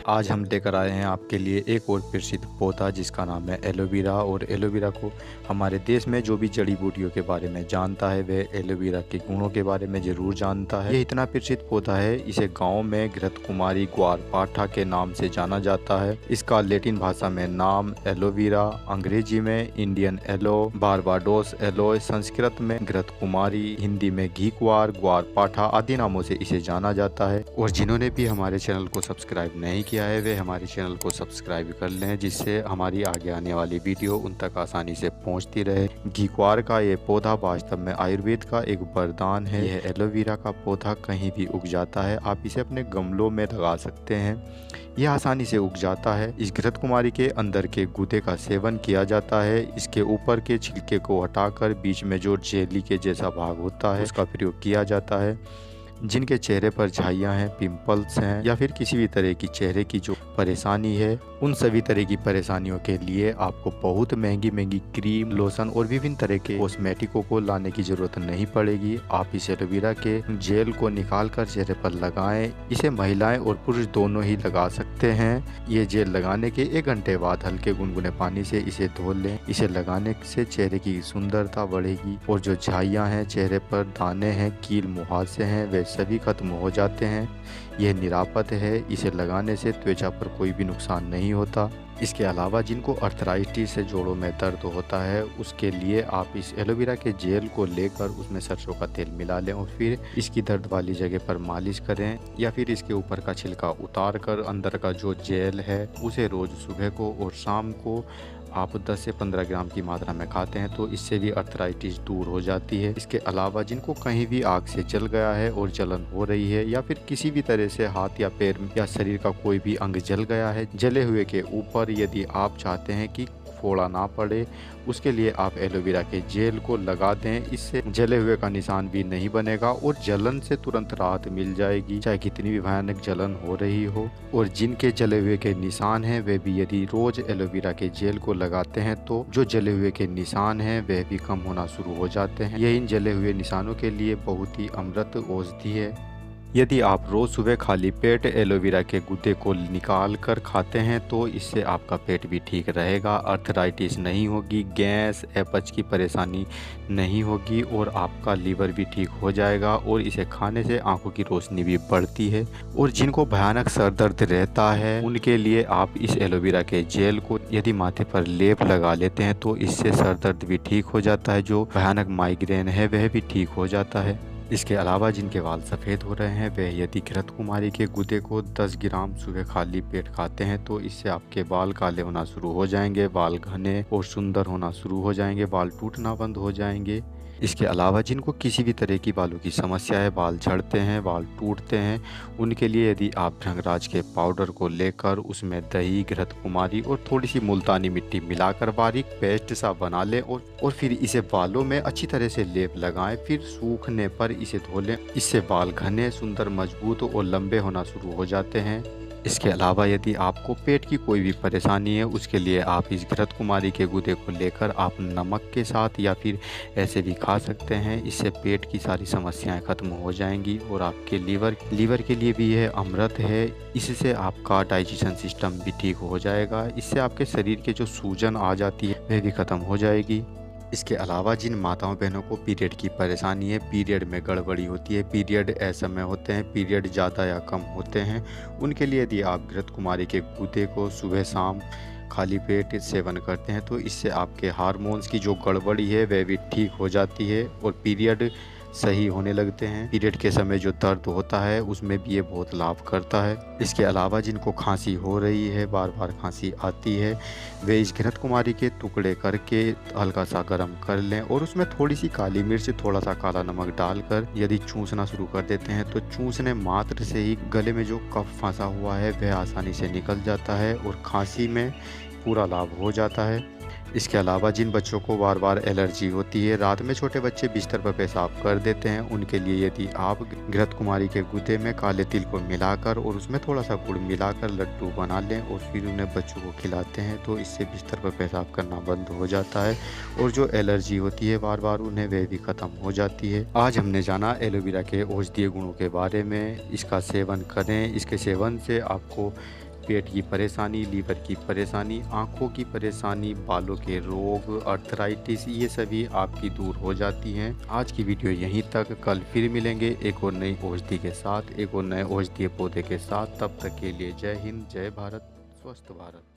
आज हम लेकर आए हैं आपके लिए एक और प्रसिद्ध पौधा जिसका नाम है एलोवेरा। और एलोवेरा को हमारे देश में जो भी जड़ी बूटियों के बारे में जानता है वह एलोवेरा के गुणों के बारे में ज़रूर जानता है। ये इतना प्रसिद्ध पौधा है, इसे गांव में घृत कुमारी ग्वारपाठा के नाम से जाना जाता है। इसका लैटिन भाषा में नाम एलोवेरा, अंग्रेजी में Indian aloe, Barbados aloe, Sanskrit में घृत कुमारी, हिंदी में घीकुआर, ग्वारपाठा आदि नामों से इसे जाना जाता है। और जिन्होंने भी हमारे चैनल को सब्सक्राइब नहीं किया है वे हमारे चैनल को सब्सक्राइब कर लें, जिससे हमारी आगे आने वाली वीडियो उन तक आसानी से पहुंचती रहे। घीकुआर का ये पौधा वास्तव में आयुर्वेद का एक वरदान है। यह एलोवेरा का पौधा कहीं भी उग जाता है, आप इसे अपने गमलों में लगा सकते हैं, यह आसानी से उग जाता है। इस घृत कुमारी के अंदर के गूदे का सेवन किया जाता है। इसके ऊपर के छिलके को हटाकर बीच में जो जेली के जैसा भाग होता है उसका प्रयोग किया जाता है। जिनके चेहरे पर झाइयाँ हैं, पिंपल्स हैं या फिर किसी भी तरह की चेहरे की जो परेशानी है, उन सभी तरह की परेशानियों के लिए आपको बहुत महंगी महंगी क्रीम, लोशन और विभिन्न तरह के कॉस्मेटिकों को लाने की जरूरत नहीं पड़ेगी। आप इस एलोवेरा के जेल को निकाल कर चेहरे पर लगाएं। इसे महिलाएं और पुरुष दोनों ही लगा सकते हैं। ये जेल लगाने के 1 घंटे बाद हल्के गुनगुने पानी से इसे धो लें। इसे लगाने से चेहरे की सुंदरता बढ़ेगी और जो झाइयाँ हैं, चेहरे पर दाने हैं, कील मुहासे हैं, वे सभी खत्म हो जाते हैं। यह निरापद है, इसे लगाने से त्वचा पर कोई भी नुकसान नहीं होता। इसके अलावा जिनको अर्थराइटिस से जोड़ों में दर्द होता है उसके लिए आप इस एलोवेरा के जेल को लेकर उसमें सरसों का तेल मिला लें और फिर इसकी दर्द वाली जगह पर मालिश करें, या फिर इसके ऊपर का छिलका उतार कर अंदर का जो जेल है उसे रोज़ सुबह को और शाम को आप 10 से 15 ग्राम की मात्रा में खाते हैं तो इससे भी अर्थराइटिस दूर हो जाती है। इसके अलावा जिनको कहीं भी आग से जल गया है और जलन हो रही है, या फिर किसी भी तरह से हाथ या पैर या शरीर का कोई भी अंग जल गया है, जले हुए के ऊपर यदि आप चाहते हैं कि फोड़ा ना पड़े, उसके लिए आप एलोवेरा के जेल को लगा दें। इससे जले हुए का निशान भी नहीं बनेगा और जलन से तुरंत राहत मिल जाएगी, चाहे कितनी भी भयानक जलन हो रही हो। और जिनके जले हुए के निशान हैं वे भी यदि रोज एलोवेरा के जेल को लगाते हैं तो जो जले हुए के निशान हैं वह भी कम होना शुरू हो जाते हैं। यह इन जले हुए निशानों के लिए बहुत ही अमृत औषधि है। यदि आप रोज़ सुबह खाली पेट एलोवेरा के गूदे को निकाल कर खाते हैं तो इससे आपका पेट भी ठीक रहेगा, अर्थराइटिस नहीं होगी, गैस, अपच की परेशानी नहीं होगी और आपका लीवर भी ठीक हो जाएगा। और इसे खाने से आंखों की रोशनी भी बढ़ती है। और जिनको भयानक सर दर्द रहता है उनके लिए आप इस एलोवेरा के जेल को यदि माथे पर लेप लगा लेते हैं तो इससे सर दर्द भी ठीक हो जाता है, जो भयानक माइग्रेन है वह भी ठीक हो जाता है। इसके अलावा जिनके बाल सफ़ेद हो रहे हैं वह यदि घृत कुमारी के गूदे को 10 ग्राम सुबह खाली पेट खाते हैं तो इससे आपके बाल काले होना शुरू हो जाएंगे, बाल घने और सुंदर होना शुरू हो जाएंगे, बाल टूटना बंद हो जाएंगे। इसके अलावा जिनको किसी भी तरह की बालों की समस्या है, बाल झड़ते हैं, बाल टूटते हैं, उनके लिए यदि आप भृंगराज के पाउडर को लेकर उसमें दही, घृत कुमारी और थोड़ी सी मुल्तानी मिट्टी मिलाकर बारीक पेस्ट सा बना लें और फिर इसे बालों में अच्छी तरह से लेप लगाएं, फिर सूखने पर इसे धो लें। इससे बाल घने, सुंदर, मजबूत और लंबे होना शुरू हो जाते हैं। इसके अलावा यदि आपको पेट की कोई भी परेशानी है उसके लिए आप इस घृत कुमारी के गूदे को लेकर आप नमक के साथ या फिर ऐसे भी खा सकते हैं। इससे पेट की सारी समस्याएं खत्म हो जाएंगी और आपके लीवर के लिए भी यह अमृत है। इससे आपका डाइजेशन सिस्टम भी ठीक हो जाएगा। इससे आपके शरीर के जो सूजन आ जाती है वह भी खत्म हो जाएगी। इसके अलावा जिन माताओं बहनों को पीरियड की परेशानी है, पीरियड में गड़बड़ी होती है, पीरियड असमय होते हैं, पीरियड ज़्यादा या कम होते हैं, उनके लिए यदि आप घृत कुमारी के गूदे को सुबह शाम खाली पेट सेवन करते हैं तो इससे आपके हार्मोन्स की जो गड़बड़ी है वह भी ठीक हो जाती है और पीरियड सही होने लगते हैं। पीरियड के समय जो दर्द होता है उसमें भी ये बहुत लाभ करता है। इसके अलावा जिनको खांसी हो रही है, बार बार खांसी आती है, वे इस घृत कुमारी के टुकड़े करके हल्का सा गर्म कर लें और उसमें थोड़ी सी काली मिर्च, थोड़ा सा काला नमक डालकर यदि चूसना शुरू कर देते हैं तो चूसने मात्र से ही गले में जो कफ फंसा हुआ है वह आसानी से निकल जाता है और खांसी में पूरा लाभ हो जाता है। इसके अलावा जिन बच्चों को बार बार एलर्जी होती है, रात में छोटे बच्चे बिस्तर पर पेशाब कर देते हैं, उनके लिए यदि आप घृत कुमारी के गूदे में काले तिल को मिलाकर और उसमें थोड़ा सा गुड़ मिलाकर लड्डू बना लें और फिर उन्हें बच्चों को खिलाते हैं तो इससे बिस्तर पर पेशाब करना बंद हो जाता है और जो एलर्जी होती है बार बार उन्हें वह भी ख़त्म हो जाती है। आज हमने जाना एलोवेरा के औषधीय गुणों के बारे में। इसका सेवन करें, इसके सेवन से आपको पेट की परेशानी, लीवर की परेशानी, आँखों की परेशानी, बालों के रोग, अर्थराइटिस, ये सभी आपकी दूर हो जाती हैं। आज की वीडियो यहीं तक। कल फिर मिलेंगे एक और नई औषधि के साथ, एक और नए औषधीय पौधे के साथ। तब तक के लिए जय हिंद, जय भारत, स्वस्थ भारत।